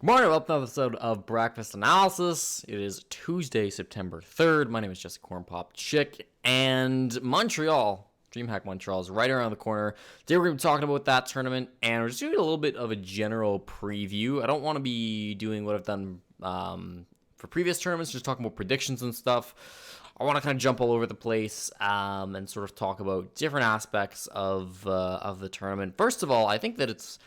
Good morning, welcome to another episode of Breakfast Analysis. It is Tuesday, September 3rd. My name is Jesse Corn Pop Chick, and Montreal, Dreamhack Montreal, is right around the corner. Today we're going to be talking about that tournament, and we're just doing a little bit of a general preview. I don't want to be doing what I've done for previous tournaments, just talking about predictions and stuff. I want to kind of jump all over the place and sort of talk about different aspects of the tournament. First of all, I think that it's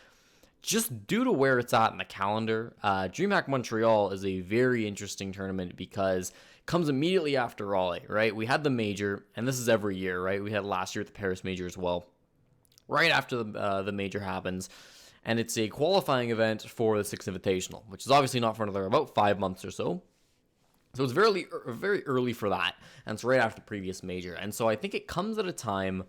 just due to where it's at in the calendar, Dreamhack Montreal is a very interesting tournament because it comes immediately after Raleigh, right? We had the major, and this is every year, right? We had last year at the Paris major as well. Right after the major happens, and it's a qualifying event for the Sixth Invitational, which is obviously not for another about 5 months or so. So it's very early for that, and it's right after the previous major. And so I think it comes at a time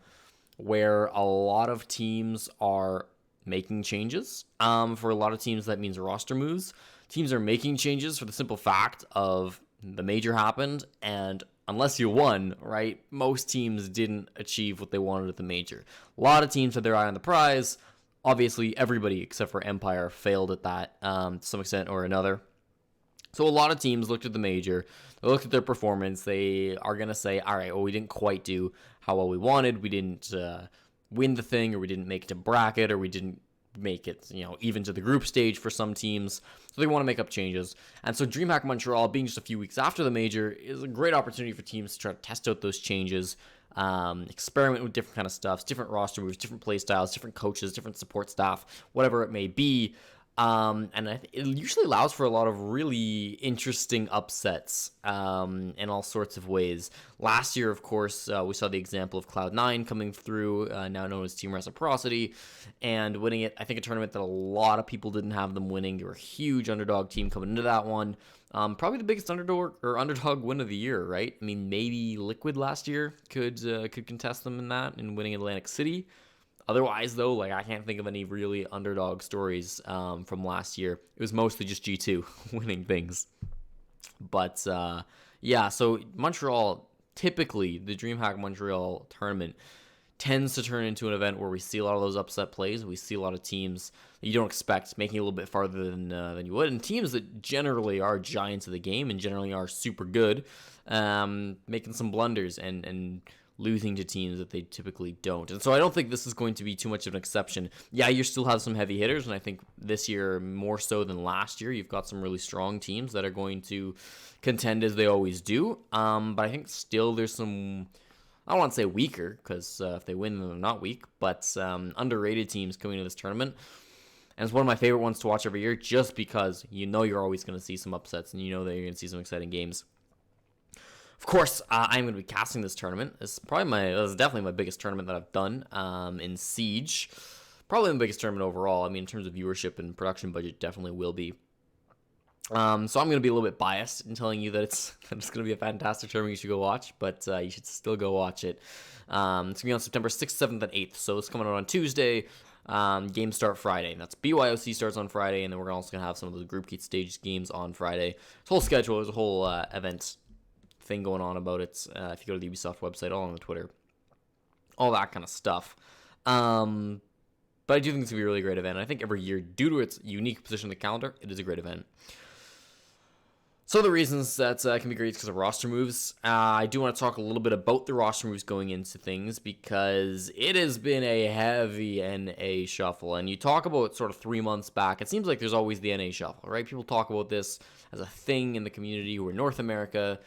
where a lot of teams are making changes. For a lot of teams, that means roster moves. Teams are making changes for the simple fact of the major happened, and unless you won, right, most teams didn't achieve what they wanted at the major. A lot of teams had their eye on the prize. Obviously, everybody except for Empire failed at that to some extent or another. So a lot of teams looked at the major, they looked at their performance, they are going to say, all right, well, we didn't quite do how well we wanted, we didn't win the thing, or we didn't make it to bracket, or we didn't make it, even to the group stage for some teams. So they want to make up changes. And so Dreamhack Montreal, being just a few weeks after the major, is a great opportunity for teams to try to test out those changes, experiment with different kind of stuff, different roster moves, different play styles, different coaches, different support staff, whatever it may be. And it usually allows for a lot of really interesting upsets in all sorts of ways. Last year, of course, we saw the example of Cloud9 coming through, now known as Team Reciprocity, and winning it. I think a tournament that a lot of people didn't have them winning. They were a huge underdog team coming into that one. Probably the biggest underdog win of the year, right? I mean, maybe Liquid last year could contest them in that and winning Atlantic City. Otherwise, though, I can't think of any really underdog stories from last year. It was mostly just G2 winning things. But, yeah, so Montreal, typically, the Dreamhack Montreal tournament tends to turn into an event where we see a lot of those upset plays. We see a lot of teams that you don't expect making it a little bit farther than you would, and teams that generally are giants of the game and generally are super good, making some blunders and losing to teams that they typically don't. And so I don't think this is going to be too much of an exception. Yeah, you still have some heavy hitters, and I think this year more so than last year, you've got some really strong teams that are going to contend as they always do. But I think still there's some, I don't want to say weaker, because if they win, then they're not weak, but underrated teams coming to this tournament. And it's one of my favorite ones to watch every year, just because you're always going to see some upsets, and that you're going to see some exciting games. Of course, I'm going to be casting this tournament. This is definitely my biggest tournament that I've done in Siege. Probably the biggest tournament overall. I mean, in terms of viewership and production budget, definitely will be. So I'm going to be a little bit biased in telling you that it's going to be a fantastic tournament you should go watch, but you should still go watch it. It's going to be on September 6th, 7th, and 8th, so it's coming out on Tuesday. Games start Friday. That's BYOC starts on Friday, and then we're also going to have some of the group gate stage games on Friday. This whole schedule, there's a whole event thing going on about it. If you go to the Ubisoft website, all on the Twitter, all that kind of stuff. But I do think it's going to be a really great event. I think every year, due to its unique position in the calendar, it is a great event. So the reasons that can be great is because of roster moves. I do want to talk a little bit about the roster moves going into things, because it has been a heavy NA shuffle. And you talk about sort of 3 months back, it seems like there's always the NA shuffle, right? People talk about this as a thing in the community where North America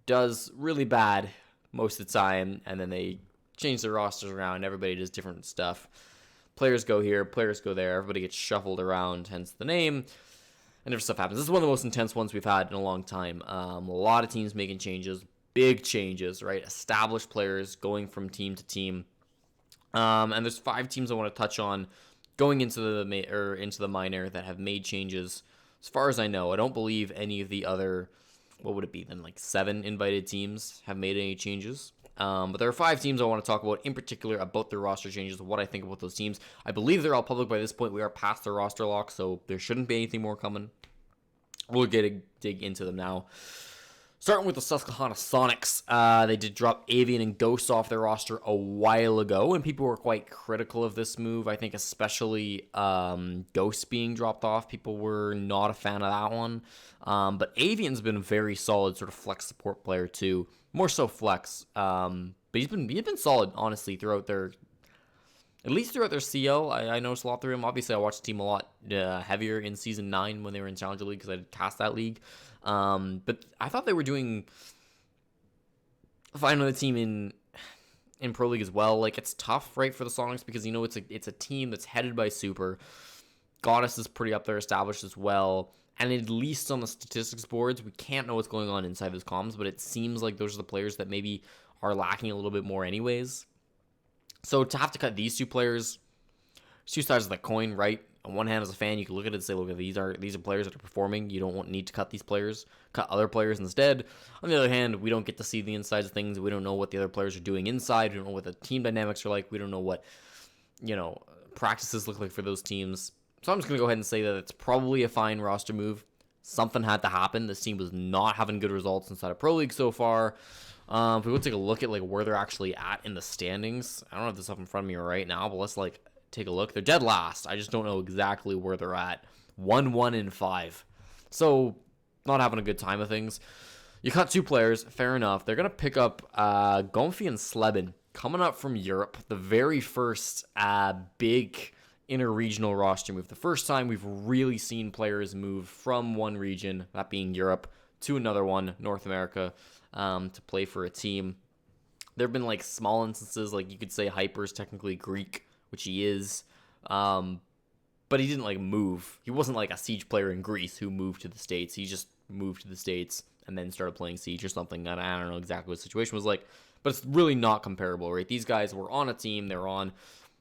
does really bad most of the time, and then they change their rosters around. Everybody does different stuff. Players go here, players go there. Everybody gets shuffled around, hence the name. And different stuff happens. This is one of the most intense ones we've had in a long time. A lot of teams making changes, big changes, right? Established players going from team to team. And there's 5 teams I want to touch on going into the minor that have made changes. As far as I know, I don't believe any of the other, what would it be then, 7 invited teams have made any changes. But there are 5 teams I want to talk about in particular about their roster changes, what I think about those teams. I believe they're all public by this point. We are past the roster lock, so there shouldn't be anything more coming. We'll dig into them now. Starting with the Susquehanna Sonics, they did drop Avian and Ghost off their roster a while ago, and people were quite critical of this move. I think especially Ghost being dropped off, people were not a fan of that one. But Avian's been a very solid sort of flex support player too, more so flex. But he's been solid honestly throughout their. At least throughout their CL, I noticed a lot through him. Obviously, I watched the team a lot heavier in Season 9 when they were in Challenger League because I cast that league. But I thought they were doing fine with the team in Pro League as well. Like, it's tough, right, for the Sonics because, you know, it's a team that's headed by Super. Goddess is pretty up there established as well. And at least on the statistics boards, we can't know what's going on inside those comms, but it seems like those are the players that maybe are lacking a little bit more anyways. So to have to cut these two players, it's two sides of the coin, right? On one hand, as a fan, you can look at it and say, look, these are players that are performing. You don't need to cut these players. Cut other players instead. On the other hand, we don't get to see the insides of things. We don't know what the other players are doing inside. We don't know what the team dynamics are like. We don't know what, practices look like for those teams. So I'm just going to go ahead and say that it's probably a fine roster move. Something had to happen. This team was not having good results inside of Pro League so far. If we would take a look at where they're actually at in the standings, I don't have this up in front of me right now, but let's take a look. They're dead last. I just don't know exactly where they're at. 1-1-5. So not having a good time of things. You cut two players, fair enough. They're gonna pick up Gonfi and Slebin coming up from Europe. The very first big interregional roster move. The first time we've really seen players move from one region, that being Europe, to another one, North America, to play for a team. There have been small instances, you could say Hyper's technically Greek, which he is, but he didn't move. He wasn't a Siege player in Greece who moved to the States. He just moved to the States and then started playing Siege or something. I don't know exactly what the situation was like, but it's really not comparable, right? These guys were on a team. They were on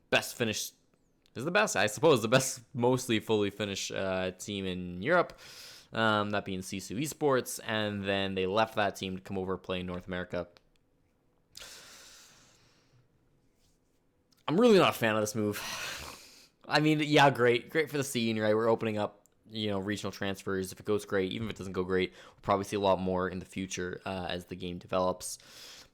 best finished. Is the best, I suppose, the best mostly fully finished team in Europe. That being Sisu Esports, and then they left that team to come over play in North America. I'm really not a fan of this move. I mean, yeah, great for the scene, right? We're opening up, regional transfers. If it goes great, even if it doesn't go great, we'll probably see a lot more in the future as the game develops.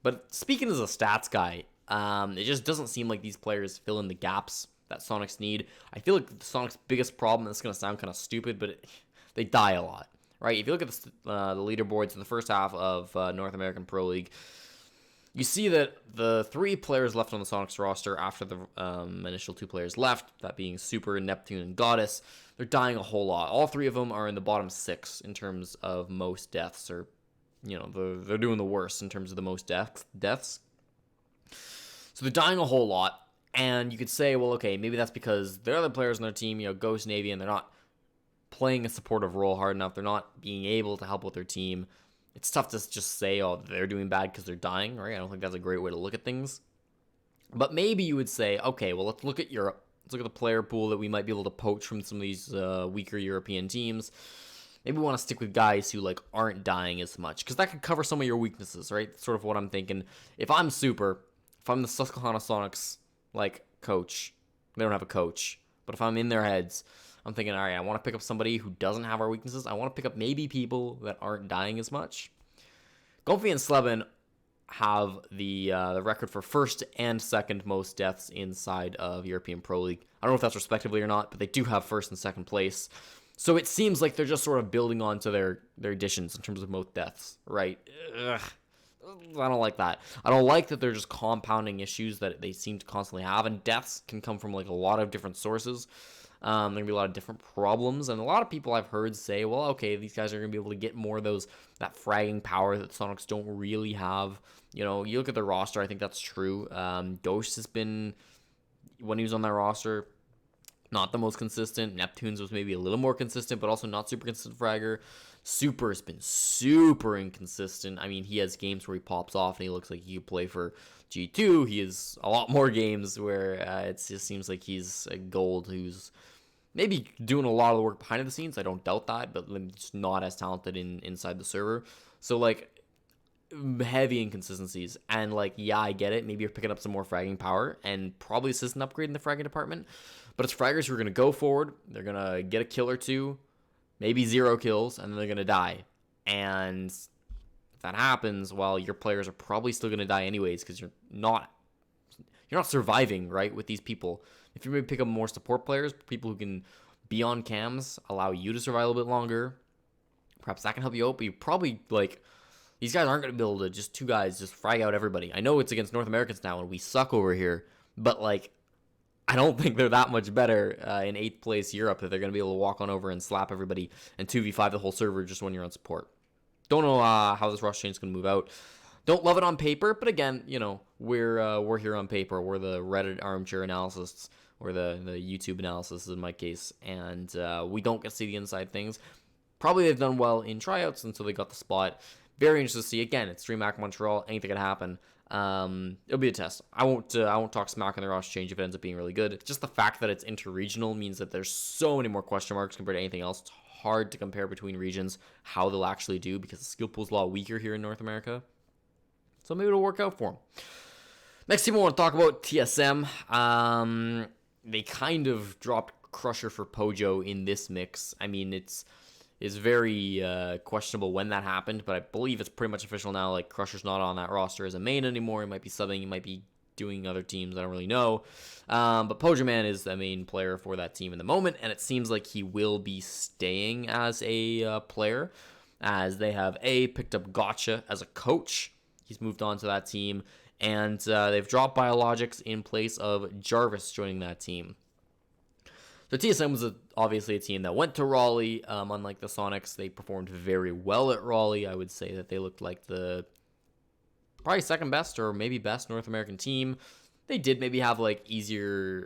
But speaking as a stats guy, it just doesn't seem like these players fill in the gaps that Sonics need. I feel like the Sonics' biggest problem, and it's going to sound kind of stupid, but they die a lot, right? If you look at the leaderboards in the first half of North American Pro League, you see that the three players left on the Sonics roster after the initial two players left, that being Super, Neptune, and Goddess, they're dying a whole lot. All three of them are in the bottom 6 in terms of most deaths, or, they're doing the worst in terms of the most deaths. So they're dying a whole lot, and you could say, well, okay, maybe that's because there are other players on their team, Ghost, Navy, and they're not playing a supportive role hard enough. They're not being able to help with their team. It's tough to just say, oh, they're doing bad because they're dying, right? I don't think that's a great way to look at things. But maybe you would say, okay, well, let's look at Europe. Let's look at the player pool that we might be able to poach from some of these weaker European teams. Maybe we want to stick with guys who aren't dying as much, because that could cover some of your weaknesses, right? That's sort of what I'm thinking. If I'm Super, if I'm the Susquehanna Sonics coach, they don't have a coach, but if I'm in their heads, I'm thinking, all right, I want to pick up somebody who doesn't have our weaknesses. I want to pick up maybe people that aren't dying as much. Gonfi and Slebin have the record for first and second most deaths inside of European Pro League. I don't know if that's respectively or not, but they do have first and second place. So it seems like they're just sort of building on to their additions in terms of most deaths, right? Ugh. I don't like that. I don't like that they're just compounding issues that they seem to constantly have, and deaths can come from a lot of different sources. There can be a lot of different problems, and a lot of people I've heard say, well, okay, these guys are going to be able to get more of that fragging power that Sonics don't really have. You look at the roster, I think that's true. Ghost has been, when he was on that roster, not the most consistent. Neptune's was maybe a little more consistent, but also not super consistent fragger. Super has been super inconsistent. I mean, he has games where he pops off and he looks like he could play for G2. He has a lot more games where it just seems like he's a gold who's maybe doing a lot of the work behind the scenes. I don't doubt that, but just not as talented inside the server. So, heavy inconsistencies. And, yeah, I get it. Maybe you're picking up some more fragging power and probably assistant upgrade in the fragging department. But it's fraggers who are going to go forward. They're going to get a kill or two, maybe 0 kills, and then they're going to die. And If that happens, well, your players are probably still going to die anyways because you're not surviving, right, with these people. If you maybe pick up more support players, people who can be on cams, allow you to survive a little bit longer, perhaps that can help you out, but you probably, like, these guys aren't going to be able to just two guys just frag out everybody. I know it's against North Americans now and we suck over here, but, like, I don't think they're that much better in 8th place Europe that they're going to be able to walk on over and slap everybody and 2v5 the whole server just when you're on support. Don't know how this roster change is going to move out. Don't love it on paper, but again, we're here on paper. We're the Reddit armchair analysts, or the YouTube analysis in my case, and we don't get to see the inside things. Probably they've done well in tryouts until they got the spot. Very interested to see. Again, it's Dreamhack Montreal. Anything can happen. It'll be a test. I won't talk smack on the roster change if it ends up being really good. Just the fact that it's interregional means that there's so many more question marks compared to anything else. It's hard to compare between regions how they'll actually do because the skill pool's a lot weaker here in North America. So maybe it'll work out for them. Next team I want to talk about, TSM. They kind of dropped Crusher for Pojo in this mix. I mean, it's very questionable when that happened, but I believe it's pretty much official now. Like, Crusher's not on that roster as a main anymore. He might be subbing. He might be doing other teams. I don't really know. But Pojo Man is the main player for that team in the moment, and it seems like he will be staying as a player, as they have picked up Gotcha as a coach. He's moved on to that team, and they've dropped Biologics in place of Jarvis joining that team. So TSM was obviously a team that went to Raleigh. Unlike the Sonics, they performed very well at Raleigh. I would say that they looked like the probably second best or maybe best North American team. They did maybe have like easier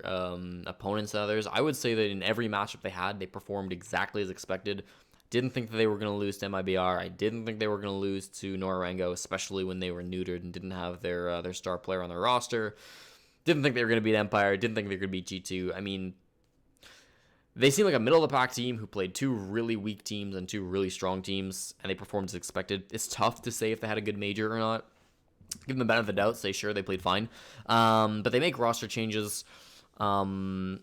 opponents than others. I would say that in every matchup they had, they performed exactly as expected. Didn't think that they were going to lose to MIBR. I didn't think they were going to lose to Norango, especially when they were neutered and didn't have their star player on their roster. Didn't think they were going to beat Empire. Didn't think they were going to beat G2. I mean, they seem like a middle-of-the-pack team who played two really weak teams and two really strong teams, and they performed as expected. It's tough to say if they had a good major or not. Give them the benefit of the doubt, say sure, they played fine. But they make roster changes, and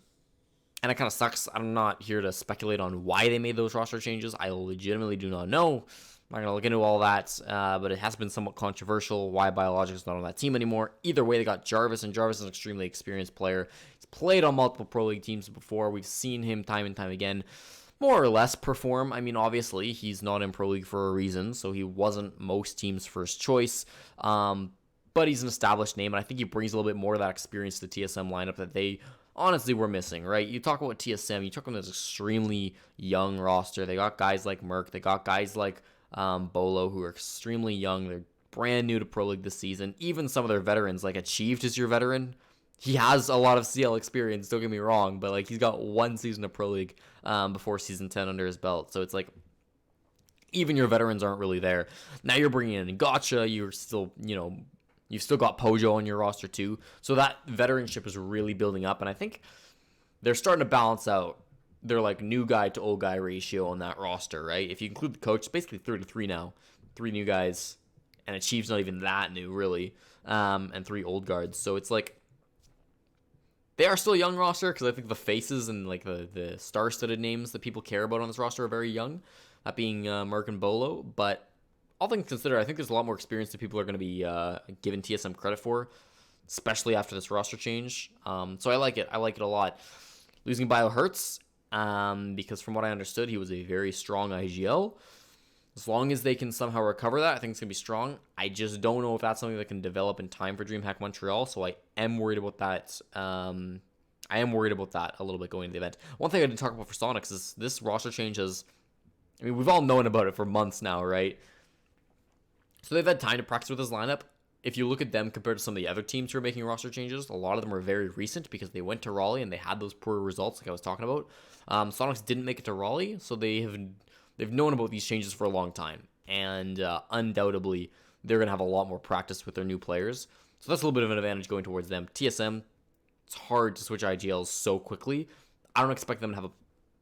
it kind of sucks. I'm not here to speculate on why they made those roster changes. I legitimately do not know. I'm not going to look into all that, but it has been somewhat controversial why Biologics is not on that team anymore. Either way, they got Jarvis, and Jarvis is an extremely experienced player. He's played on multiple Pro League teams before. We've seen him time and time again more or less perform. I mean, obviously, he's not in Pro League for a reason, so he wasn't most teams' first choice. But he's an established name, and I think he brings a little bit more of that experience to the TSM lineup that they honestly were missing, right? You talk about TSM, you talk about this extremely young roster. They got guys like Merc, they got guys like Bolo, who are extremely young. They're brand new to Pro League this season. Even some of their veterans, like Achieved is your veteran. He has a lot of CL experience, don't get me wrong, but like he's got one season of Pro League before season 10 under his belt. So it's like even your veterans aren't really there. Now you're bringing in Gotcha. You're still, you've still got Pojo on your roster too. So that veteranship is really building up, and I think they're starting to balance out their like new guy to old guy ratio on that roster, right? If you include the coach, it's basically 3-3 now. 3 new guys, and Achieve's not even that new really, and 3 old guards. So it's like they are still a young roster because I think the faces and like the star-studded names that people care about on this roster are very young. That being Merc and Bolo, but all things considered, I think there's a lot more experience that people are going to be giving TSM credit for, especially after this roster change. So I like it. I like it a lot. Losing Bio hurts because from what I understood, he was a very strong IGL. As long as they can somehow recover that, I think it's going to be strong. I just don't know if that's something that can develop in time for Dreamhack Montreal, so I am worried about that. I am worried about that a little bit going into the event. One thing I didn't talk about for Sonics is this roster change has, I mean, we've all known about it for months now, right? So they've had time to practice with this lineup. If you look at them compared to some of the other teams who are making roster changes, a lot of them are very recent because they went to Raleigh and they had those poor results like I was talking about. Sonics didn't make it to Raleigh, so they've known about these changes for a long time. And undoubtedly, they're going to have a lot more practice with their new players. So that's a little bit of an advantage going towards them. TSM, it's hard to switch IGLs so quickly. I don't expect them to have a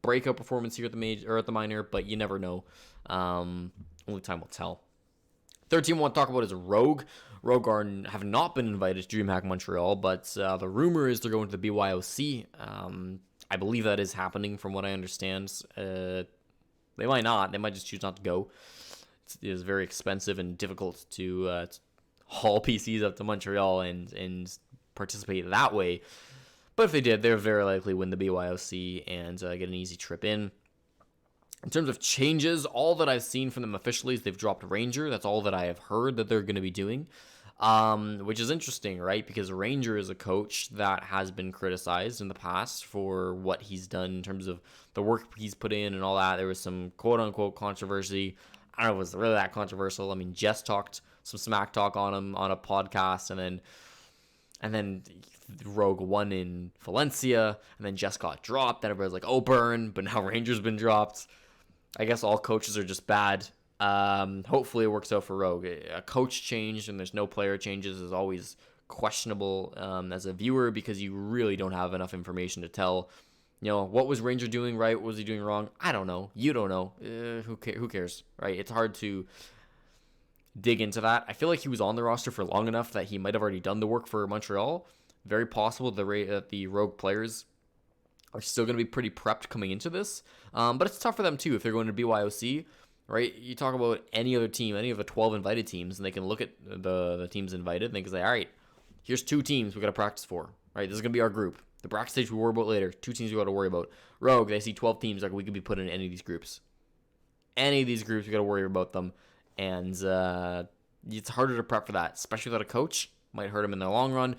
breakout performance here at the major or at the minor, but you never know. Only time will tell. Third team I want to talk about is Rogue. Rogue have not been invited to DreamHack Montreal, but the rumor is they're going to the BYOC. I believe that is happening from what I understand. They might not. They might just choose not to go. it is very expensive and difficult to haul PCs up to Montreal and participate that way. But if they did, they would very likely win the BYOC and get an easy trip in. In terms of changes, all that I've seen from them officially is they've dropped Ranger. That's all that I have heard that they're going to be doing, which is interesting, right? Because Ranger is a coach that has been criticized in the past for what he's done in terms of the work he's put in and all that. There was some quote-unquote controversy. I don't know if it was really that controversial. I mean, Jess talked some smack talk on him on a podcast, and then Rogue won in Valencia, and then Jess got dropped. Then everybody's like, oh, burn, but now Ranger's been dropped. I guess all coaches are just bad. Hopefully it works out for Rogue. A coach change and there's no player changes is always questionable as a viewer, because you really don't have enough information to tell. What was Ranger doing right? What was he doing wrong? I don't know. You don't know. Who cares, right? It's hard to dig into that. I feel like he was on the roster for long enough that he might have already done the work for Montreal. Very possible that the Rogue players are still going to be pretty prepped coming into this. But it's tough for them too if they're going to BYOC, right? You talk about any other team, any of the 12 invited teams, and they can look at the teams invited and they can say, all right, here's 2 teams we got to practice for, right? This is going to be our group. The bracket stage we worry about later. 2 teams we got to worry about. Rogue, they see 12 teams, like we could be put in any of these groups. Any of these groups, we got to worry about them. And it's harder to prep for that, especially without a coach. Might hurt them in the long run.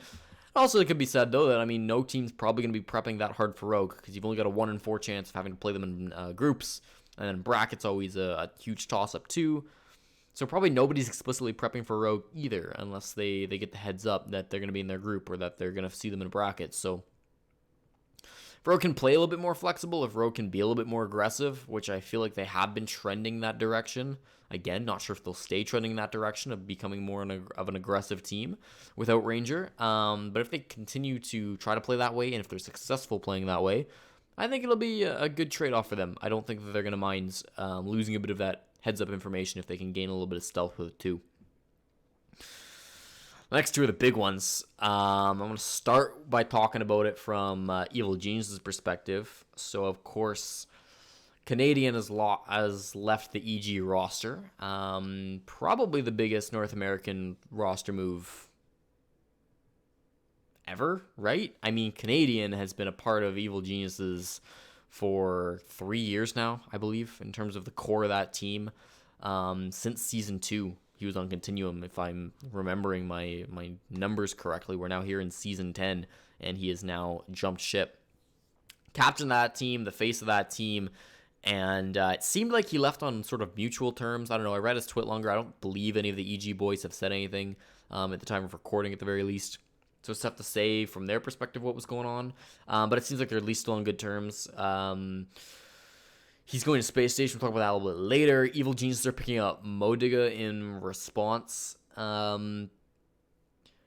Also, it could be said, though, that, no team's probably going to be prepping that hard for Rogue, because you've only got a 1 in 4 chance of having to play them in groups. And then bracket's always a huge toss-up, too. So probably nobody's explicitly prepping for Rogue either, unless they get the heads up that they're going to be in their group or that they're going to see them in a bracket. So if Rogue can play a little bit more flexible, if Rogue can be a little bit more aggressive, which I feel like they have been trending that direction. Again, not sure if they'll stay trending in that direction of becoming more of an aggressive team without Ranger. But if they continue to try to play that way, and if they're successful playing that way, I think it'll be a good trade-off for them. I don't think that they're going to mind losing a bit of that heads-up information if they can gain a little bit of stealth with it too. The next 2 are the big ones. I'm going to start by talking about it from Evil Genius's perspective. So, of course, Canadian has left the EG roster. Probably the biggest North American roster move ever, right? Canadian has been a part of Evil Geniuses for 3 years now, I believe, in terms of the core of that team. Since season 2, he was on Continuum, if I'm remembering my numbers correctly. We're now here in season 10, and he has now jumped ship. Captain that team, the face of that team, and it seemed like he left on sort of mutual terms. I don't know. I read his tweet longer. I don't believe any of the EG boys have said anything at the time of recording, at the very least. So it's tough to say from their perspective what was going on. But it seems like they're at least still on good terms. He's going to Space Station. We'll talk about that a little bit later. Evil Geniuses are picking up Modiga in response. And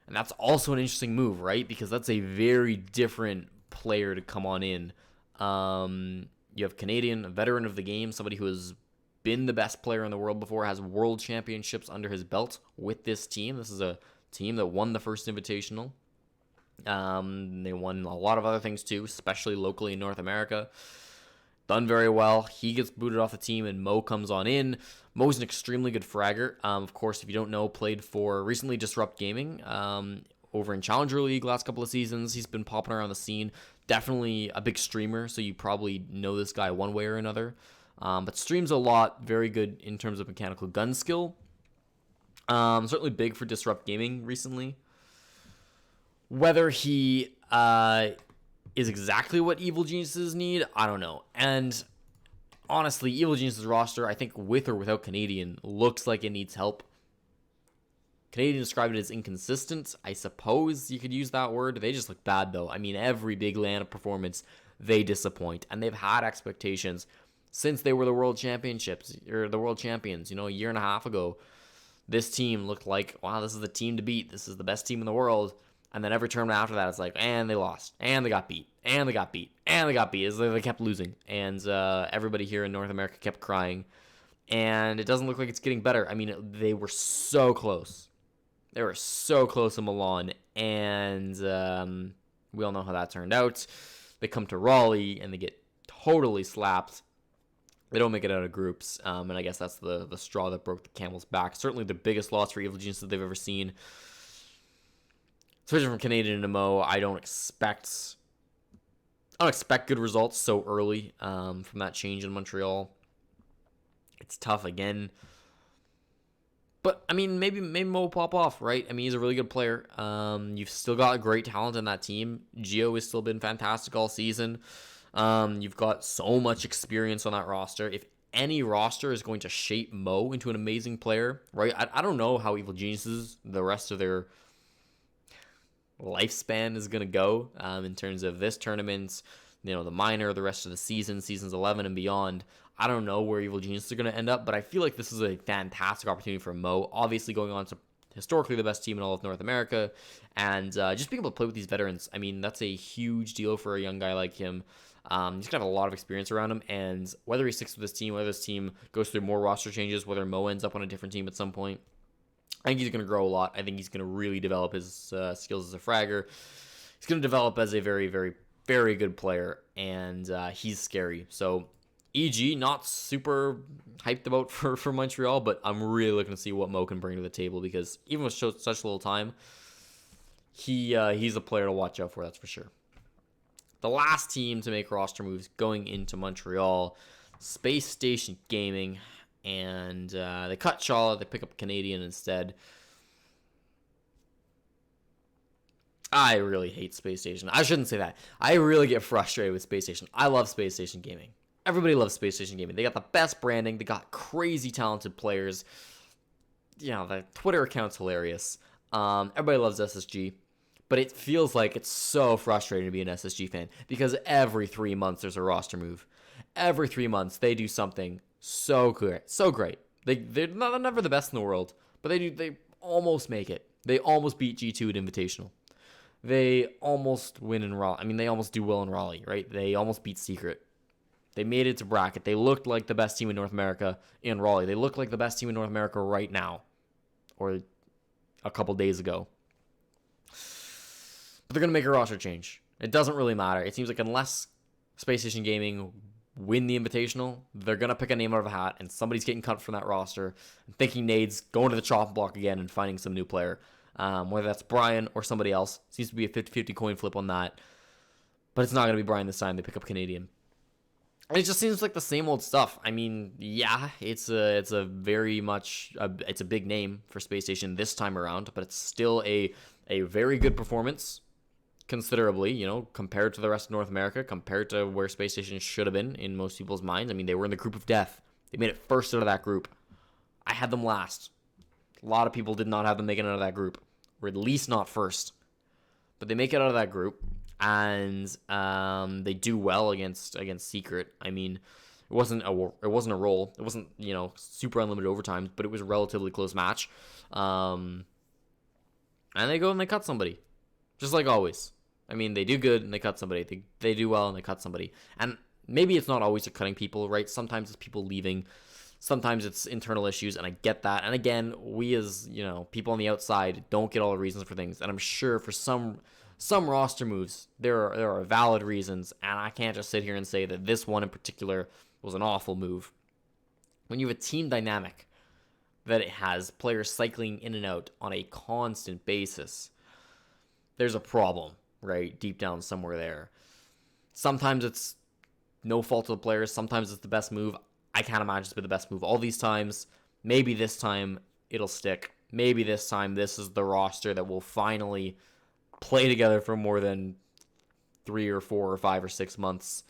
that's also an interesting move, right? Because that's a very different player to come on in. You have Canadian, a veteran of the game, somebody who has been the best player in the world before, has world championships under his belt with this team. This is a team that won the first Invitational. They won a lot of other things too, especially locally in North America. Done very well. He gets booted off the team and Mo comes on in. Mo's an extremely good fragger. Of course, if you don't know, played for recently Disrupt Gaming over in Challenger League last couple of seasons. He's been popping around the scene. Definitely a big streamer, so you probably know this guy one way or another. But streams a lot. Very good in terms of mechanical gun skill. Certainly big for Disrupt Gaming recently. Whether he is exactly what Evil Geniuses need, I don't know. And honestly, Evil Geniuses roster, I think with or without Canadian, looks like it needs help. Canadian described it as inconsistent. I suppose you could use that word. They just look bad, though. Every big LAN performance, they disappoint. And they've had expectations since they were the world championships, or the world champions, a year and a half ago. This team looked like, wow, this is the team to beat. This is the best team in the world. And then every tournament after that, it's like, and they lost, and they got beat, and they got beat, and they got beat. As they kept losing. And everybody here in North America kept crying. And it doesn't look like it's getting better. They were so close. They were so close in Milan. And we all know how that turned out. They come to Raleigh, and they get totally slapped. They don't make it out of groups, and I guess that's the straw that broke the camel's back. Certainly the biggest loss for Evil Geniuses they've ever seen. Especially from Canadian to Mo, I don't expect good results so early from that change in Montreal. It's tough again. But, I mean, maybe Mo will pop off, right? I mean, he's a really good player. You've still got great talent in that team. Gio has still been fantastic all season. You've got so much experience on that roster. If any roster is going to shape Mo into an amazing player, right? I don't know how Evil Geniuses, the rest of their lifespan is going to go in terms of this tournament, the minor, the rest of the season, seasons 11 and beyond. I don't know where Evil Geniuses are going to end up, but I feel like this is a fantastic opportunity for Mo, obviously going on to historically the best team in all of North America, and just being able to play with these veterans. I mean, that's a huge deal for a young guy like him. He's going to have a lot of experience around him, and whether he sticks with this team, whether this team goes through more roster changes, whether Mo ends up on a different team at some point, I think he's going to grow a lot. I think he's going to really develop his skills as a fragger. He's going to develop as a very, very, very good player, and he's scary. So, EG, not super hyped about for Montreal, but I'm really looking to see what Mo can bring to the table, because even with such little time, he's a player to watch out for, that's for sure. The last team to make roster moves going into Montreal, Space Station Gaming, and they cut Shaw. They pick up Canadian instead. I really hate Space Station. I shouldn't say that. I really get frustrated with Space Station. I love Space Station Gaming. Everybody loves Space Station Gaming. They got the best branding. They got crazy talented players. The Twitter account's hilarious. Everybody loves SSG. But it feels like it's so frustrating to be an SSG fan, because every 3 months there's a roster move. Every 3 months they do something so good, so great. They're never the best in the world, but they almost make it. They almost beat G2 at Invitational. They almost win in Raleigh. I mean, they almost do well in Raleigh, right? They almost beat Secret. They made it to bracket. They looked like the best team in North America in Raleigh. They look like the best team in North America right now, or a couple days ago. But they're going to make a roster change. It doesn't really matter. It seems like unless Space Station Gaming win the Invitational, they're going to pick a name out of a hat, and somebody's getting cut from that roster. I'm thinking Nade's going to the chopping block again and finding some new player. Whether that's Brian or somebody else. Seems to be a 50-50 coin flip on that. But it's not going to be Brian this time. They pick up Canadian. And it just seems like the same old stuff. I mean, yeah, it's a very much it's a big name for Space Station this time around, but it's still a very good performance, considerably, compared to the rest of North America, compared to where Space Station should have been in most people's minds. I mean, they were in the group of death. They made it first out of that group. I had them last. A lot of people did not have them making it out of that group, or at least not first. But they make it out of that group, and they do well against Secret. I mean, it wasn't a roll. It wasn't super unlimited overtime, but it was a relatively close match. And they go and they cut somebody, just like always. I mean, they do good and they cut somebody. They do well and they cut somebody. And maybe it's not always a cutting people, right? Sometimes it's people leaving. Sometimes it's internal issues, and I get that. And again, we as, people on the outside don't get all the reasons for things. And I'm sure for some roster moves, there are valid reasons, and I can't just sit here and say that this one in particular was an awful move. When you have a team dynamic that it has players cycling in and out on a constant basis, there's a problem, right? Deep down somewhere there. Sometimes it's no fault of the players. Sometimes it's the best move. I can't imagine it's been the best move all these times. Maybe this time it'll stick. Maybe this time this is the roster that will finally play together for more than 3 or 4 or 5 or 6 months,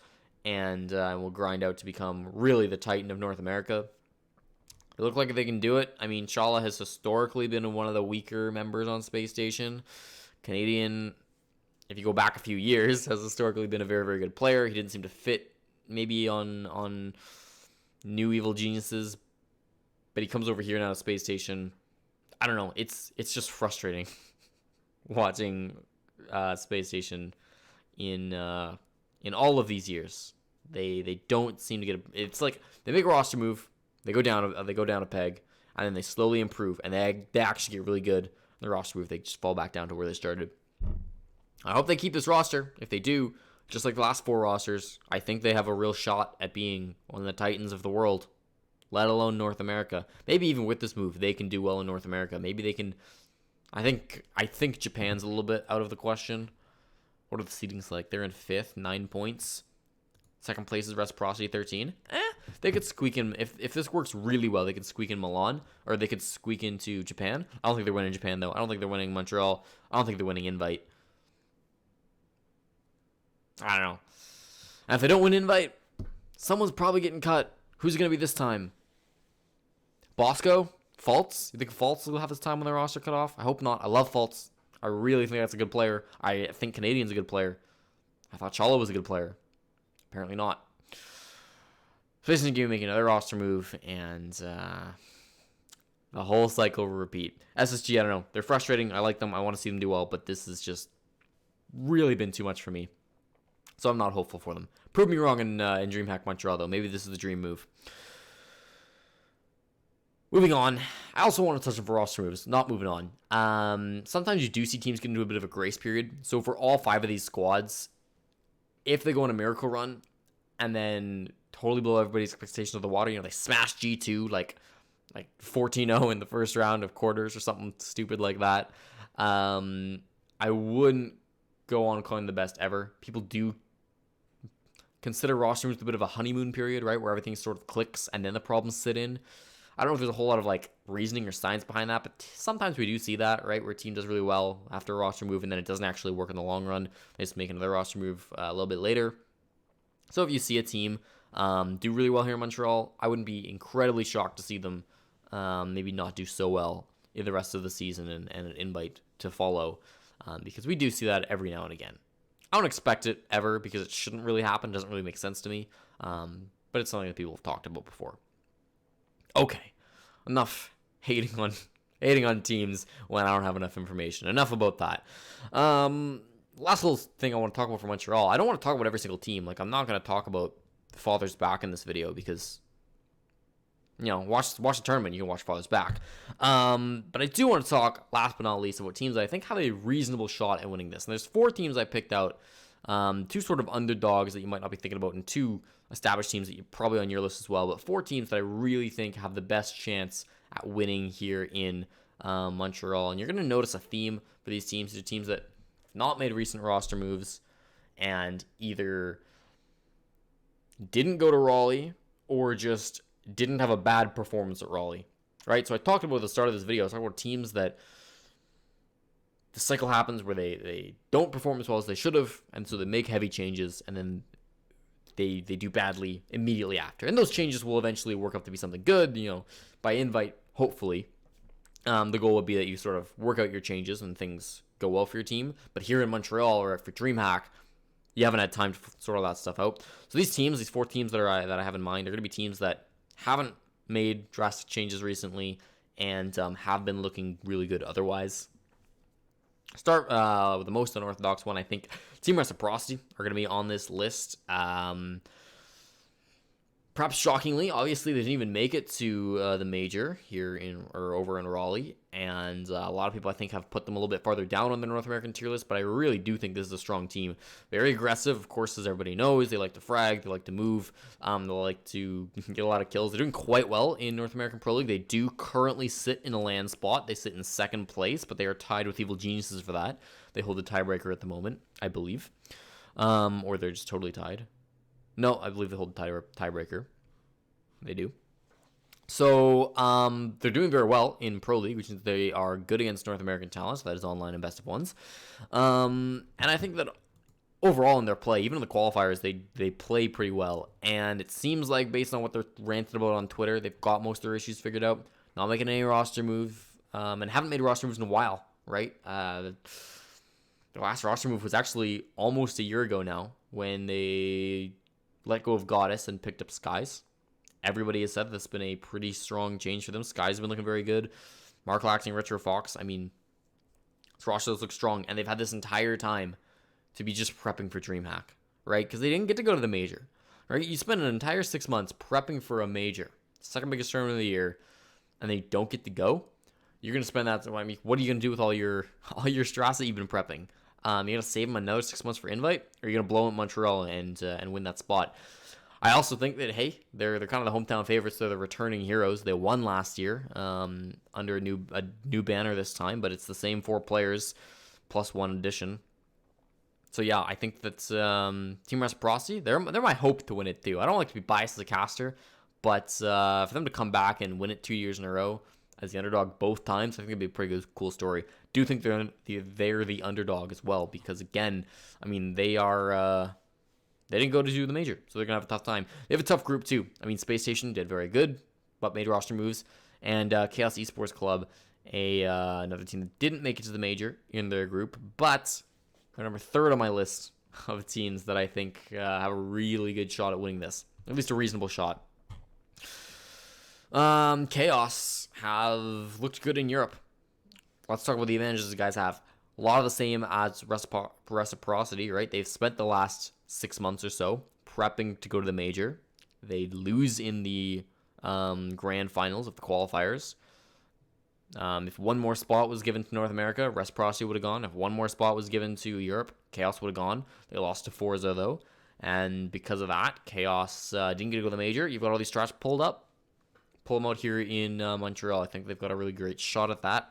and will grind out to become really the Titan of North America. They look like they can do it. I mean, Shala has historically been one of the weaker members on Space Station. Canadian, if you go back a few years, has historically been a very, very good player. He didn't seem to fit maybe on New Evil Geniuses, but he comes over here now to Space Station. I don't know. It's just frustrating watching Space Station in all of these years. They don't seem to get it's like they make a roster move, they go down a peg, and then they slowly improve, and they actually get really good. The roster move, they just fall back down to where they started. I hope they keep this roster. If they do, Just like the last 4 rosters, I think they have a real shot at being one of the Titans of the world, let alone North America. Maybe even with this move, they can do well in North America. Maybe they can. I think Japan's a little bit out of the question. What are the seedings like? They're in 5th, 9 points. Second place is Reciprocity, 13. They could squeak in. If this works really well, they could squeak in Milan, or they could squeak into Japan. I don't think they're winning Japan, though. I don't think they're winning Montreal. I don't think they're winning Invite. I don't know. And if they don't win Invite, someone's probably getting cut. Who's it going to be this time? Bosco? Fultz? You think Fultz will have his time on their roster cut off? I hope not. I love Fultz. I really think that's a good player. I think Canadian's a good player. I thought Chalo was a good player. Apparently not. Facing game making another roster move, and the whole cycle will repeat. SSG, I don't know. They're frustrating. I like them. I want to see them do well, but this has just really been too much for me. So I'm not hopeful for them. Prove me wrong in Dreamhack Montreal, though. Maybe this is the dream move. Moving on. I also want to touch on for roster moves. Not moving on. Sometimes you do see teams get into a bit of a grace period. So for all 5 of these squads, if they go on a miracle run and then totally blow everybody's expectations of the water, they smash G2 like 14-0 in the first round of quarters or something stupid like that. I wouldn't go on calling the best ever. People do consider roster moves a bit of a honeymoon period, right, where everything sort of clicks and then the problems sit in. I don't know if there's a whole lot of reasoning or science behind that, but sometimes we do see that, right, where a team does really well after a roster move and then it doesn't actually work in the long run. They just make another roster move a little bit later. So if you see a team do really well here in Montreal, I wouldn't be incredibly shocked to see them maybe not do so well in the rest of the season and an invite to follow, because we do see that every now and again. I don't expect it ever because it shouldn't really happen. It doesn't really make sense to me, but it's something that people have talked about before. Okay, enough hating on teams when I don't have enough information. Enough about that. Last little thing I want to talk about for Montreal. I don't want to talk about every single team. I'm not going to talk about the Father's Back in this video because, watch the tournament. You can watch Father's Back. But I do want to talk, last but not least, about teams that I think have a reasonable shot at winning this. And there's 4 teams I picked out. 2 sort of underdogs that you might not be thinking about, and 2 established teams that you're probably on your list as well. But 4 teams that I really think have the best chance at winning here in Montreal. And you're going to notice a theme for these teams. These are teams that have not made recent roster moves and either didn't go to Raleigh or just didn't have a bad performance at Raleigh, right? So I talked about at the start of this video, I was talking about teams that the cycle happens where they don't perform as well as they should have, and so they make heavy changes, and then they do badly immediately after. And those changes will eventually work up to be something good, by invite, hopefully. The goal would be that you sort of work out your changes and things go well for your team. But here in Montreal or for Dreamhack, you haven't had time to sort all that stuff out. So these 4 teams that I have in mind are going to be teams that haven't made drastic changes recently and have been looking really good otherwise. Start with the most unorthodox one. I think Team Reciprocity are going to be on this list. Perhaps shockingly, obviously they didn't even make it to the major here over in Raleigh, and a lot of people I think have put them a little bit farther down on the North American tier list. But I really do think this is a strong team. Very aggressive, of course, as everybody knows. They like to frag, they like to move, they like to get a lot of kills. They're doing quite well in North American Pro League. They do currently sit in a land spot. They sit in 2nd place, but they are tied with Evil Geniuses for that. They hold the tiebreaker at the moment, I believe, or they're just totally tied. No, I believe they hold the tiebreaker. They do. So they're doing very well in Pro League, which means they are good against North American talents. That is online and best of ones. And I think that overall in their play, even in the qualifiers, they play pretty well. And it seems like, based on what they're ranting about on Twitter, they've got most of their issues figured out. Not making any roster move, and haven't made roster moves in a while, right? Their last roster move was actually almost a year ago now, when they let go of Goddess and picked up Skies. Everybody has said that's been a pretty strong change for them. Skies have been looking very good. Mark Laxing, Retro Fox, this roster does look strong, and they've had this entire time to be just prepping for Dreamhack, right? Because they didn't get to go to the major, right? You spend an entire 6 months prepping for a major, 2nd biggest tournament of the year, and they don't get to go. You're going to spend that. What are you going to do with all your stress that you've been prepping? You gonna save them another 6 months for invite, or are you gonna blow them at Montreal and win that spot? I also think that, hey, they're kind of the hometown favorites. They're the returning heroes. They won last year under a new banner this time, but it's the same 4 players plus 1 addition. So yeah, I think that's Team Reciprocity. They're my hope to win it too. I don't like to be biased as a caster, but for them to come back and win it 2 years in a row as the underdog both times, I think it'd be a pretty good, cool story. Do think they're the underdog as well, because again, I mean, they didn't go to do the major, so they're gonna have a tough time. They have a tough group too. I mean, Space Station did very good, but made roster moves, and Chaos Esports Club, another team that didn't make it to the major in their group, but they're number 3rd on my list of teams that I think have a really good shot at winning this, at least a reasonable shot. Chaos have looked good in Europe. Let's talk about the advantages the guys have. A lot of the same as Reciprocity, right? They've spent the last 6 months or so prepping to go to the major. They lose in the grand finals of the qualifiers. If one more spot was given to North America, Reciprocity would have gone. If one more spot was given to Europe, Chaos would have gone. They lost to Forza, though. And because of that, Chaos didn't get to go to the major. You've got all these strats pulled up. Pull them out here in Montreal. I think they've got a really great shot at that.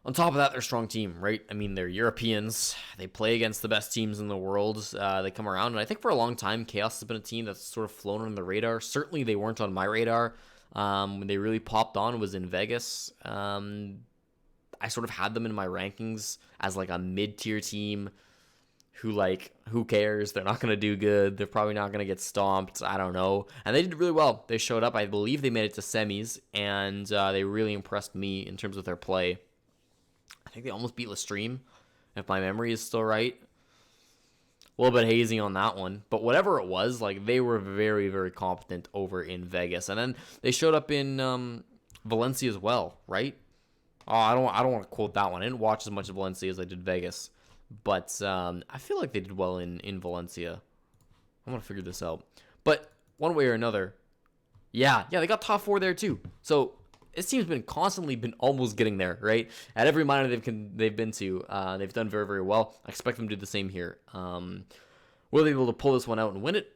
On top of that, they're a strong team, right? I mean, they're Europeans. They play against the best teams in the world. They come around, and I think for a long time, Chaos has been a team that's sort of flown under the radar. Certainly, they weren't on my radar. When they really popped on was in Vegas. I sort of had them in my rankings as like a mid-tier team who cares? They're not going to do good. They're probably not going to get stomped. I don't know. And they did really well. They showed up. I believe they made it to semis, and they really impressed me in terms of their play. I think they almost beat Lestream, if my memory is still right. A little bit hazy on that one, but whatever it was, like, they were very, very competent over in Vegas, and then they showed up in Valencia as well, right? Oh, I don't want to quote that one. I didn't watch as much of Valencia as I did Vegas, but I feel like they did well in Valencia. I'm gonna figure this out, but one way or another, yeah, they got top 4 there too. So this team's been almost getting there, right? At every minor they've been to, they've done very, very well. I expect them to do the same here. Will they be able to pull this one out and win it?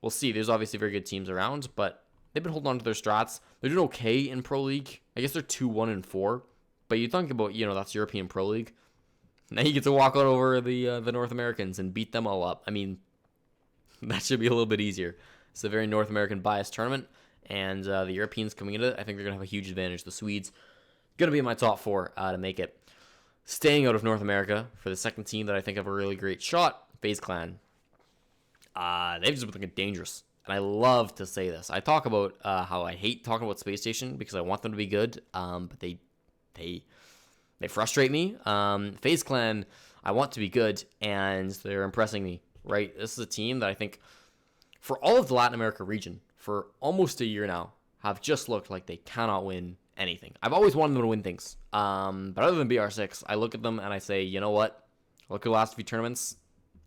We'll see. There's obviously very good teams around, but they've been holding on to their strats. They're doing okay in Pro League. I guess they're 2-1-4. But you think about, that's European Pro League. Now you get to walk out over the North Americans and beat them all up. I mean, that should be a little bit easier. It's a very North American biased tournament. And the Europeans coming into it, I think they're going to have a huge advantage. The Swedes going to be in my top 4 to make it. Staying out of North America for the second team that I think have a really great shot, FaZe Clan. They've just been looking dangerous. And I love to say this. I talk about how I hate talking about Space Station because I want them to be good, but they frustrate me. FaZe Clan, I want to be good, and they're impressing me, right? This is a team that I think, for all of the Latin America region, for almost a year now, have just looked like they cannot win anything. I've always wanted them to win things. But other than BR6, I look at them and I say, you know what? Look at the last few tournaments.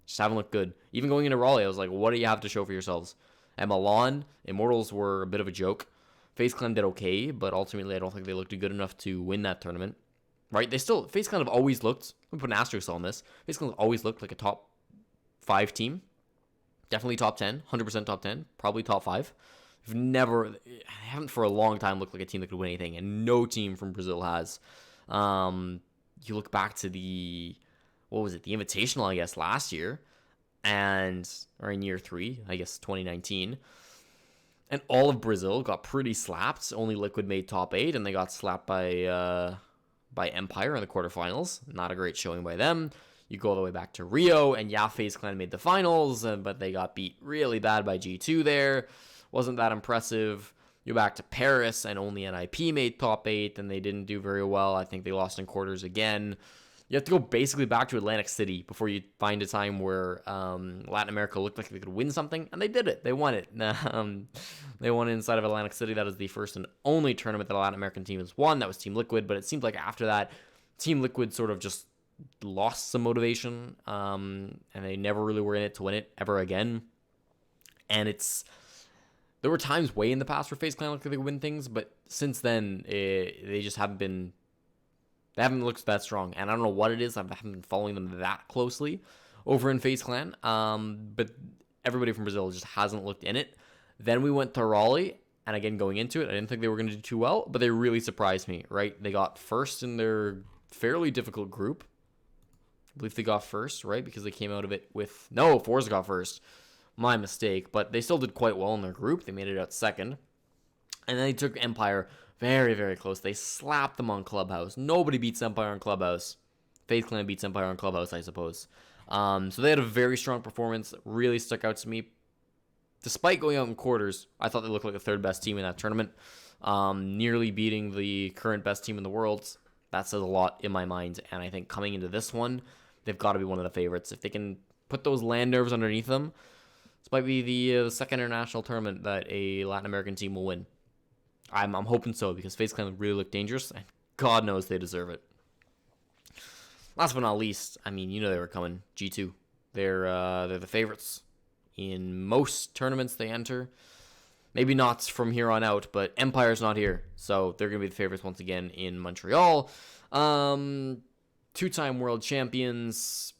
Just haven't looked good. Even going into Raleigh, I was like, what do you have to show for yourselves? At Milan, Immortals were a bit of a joke. FaZe Clan did okay, but ultimately I don't think they looked good enough to win that tournament. Right? FaZe Clan have always looked, I'm going to put an asterisk on this, FaZe Clan have always looked like a top 5 team. Definitely top 10, 100% top 10, probably top 5. Haven't for a long time looked like a team that could win anything, and no team from Brazil has. You look back to the Invitational, I guess, last year, or in year 3, I guess 2019, and all of Brazil got pretty slapped. Only Liquid made top 8, and they got slapped by Empire in the quarterfinals. Not a great showing by them. You go all the way back to Rio, and FaZe Clan made the finals, but they got beat really bad by G2 there. Wasn't that impressive. You go back to Paris, and only NIP made top 8, and they didn't do very well. I think they lost in quarters again. You have to go basically back to Atlantic City before you find a time where Latin America looked like they could win something, and they did it. They won it. They won it inside of Atlantic City. That is the first and only tournament that a Latin American team has won. That was Team Liquid, but it seemed like after that, Team Liquid sort of just lost some motivation, and they never really were in it to win it ever again. And there were times way in the past where FaZe Clan looked like they could win things, but since then, they just haven't been They haven't looked that strong, and I don't know what it is. I haven't been following them that closely over in FaZe Clan, but everybody from Brazil just hasn't looked in it. Then we went to Raleigh, and again, going into it, I didn't think they were going to do too well, but they really surprised me, right? They got first in their fairly difficult group. I believe they got first, right? Because they came out of it with... No, Forza got first. My mistake, but they still did quite well in their group. They made it out second. And then they took Empire very, very close. They slapped them on Clubhouse. Nobody beats Empire on Clubhouse. FaZe Clan beats Empire on Clubhouse, I suppose. So they had a very strong performance. Really stuck out to me. Despite going out in quarters, I thought they looked like the third best team in that tournament. Nearly beating the current best team in the world. That says a lot in my mind. And I think coming into this one, they've got to be one of the favorites. If they can put those land nerves underneath them, this might be the second international tournament that a Latin American team will win. I'm hoping so, because FaZe Clan really look dangerous, and God knows they deserve it. Last but not least, I mean, you know they were coming. G2. They're the favorites in most tournaments they enter. Maybe not from here on out, but Empire's not here, so they're going to be the favorites once again in Montreal. Two-time world champions,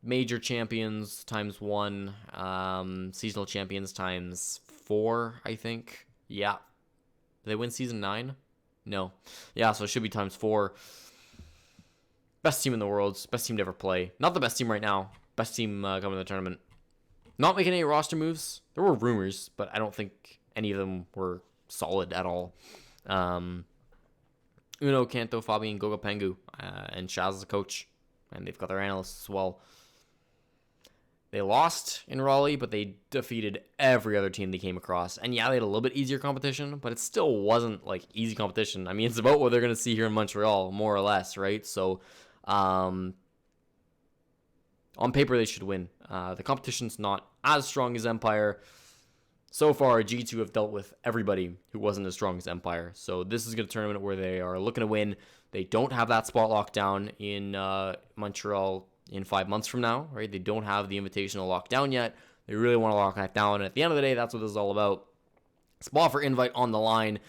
major champions times 1, seasonal champions times 4, I think. Yeah. Did they win season 9? No. Yeah, so it should be times 4. Best team in the world. Best team to ever play. Not the best team right now. Best team coming to the tournament. Not making any roster moves. There were rumors, but I don't think any of them were solid at all. Uno, Kanto, Fabian, Goga Pengu, and Shaz is the coach. And they've got their analysts as well. They lost in Raleigh, but they defeated every other team they came across. And yeah, they had a little bit easier competition, but it still wasn't like easy competition. I mean, it's about what they're going to see here in Montreal, more or less, right? So, on paper, they should win. The competition's not as strong as Empire. So far, G2 have dealt with everybody who wasn't as strong as Empire. So this is a tournament where they are looking to win. They don't have that spot locked down in Montreal in 5 months from now, right? They don't have the invitational locked down yet. They really want to lock that down. And at the end of the day, that's what this is all about. Spot for invite on the line,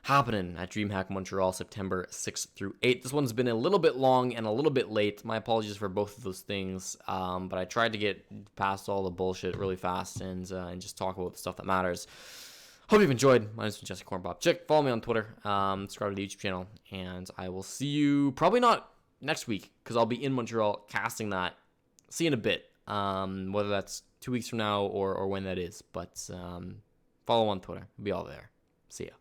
happening at Dreamhack Montreal, September 6th through 8th. This one's been a little bit long and a little bit late. My apologies for both of those things. But I tried to get past all the bullshit really fast and just talk about the stuff that matters. Hope you've enjoyed. My name is Jesse Corn Pop Chick. Follow me on Twitter. Subscribe to the YouTube channel. And I will see you probably not next week, because I'll be in Montreal casting that. See you in a bit. Whether that's 2 weeks from now or when that is. But follow on Twitter. We'll be all there. See ya.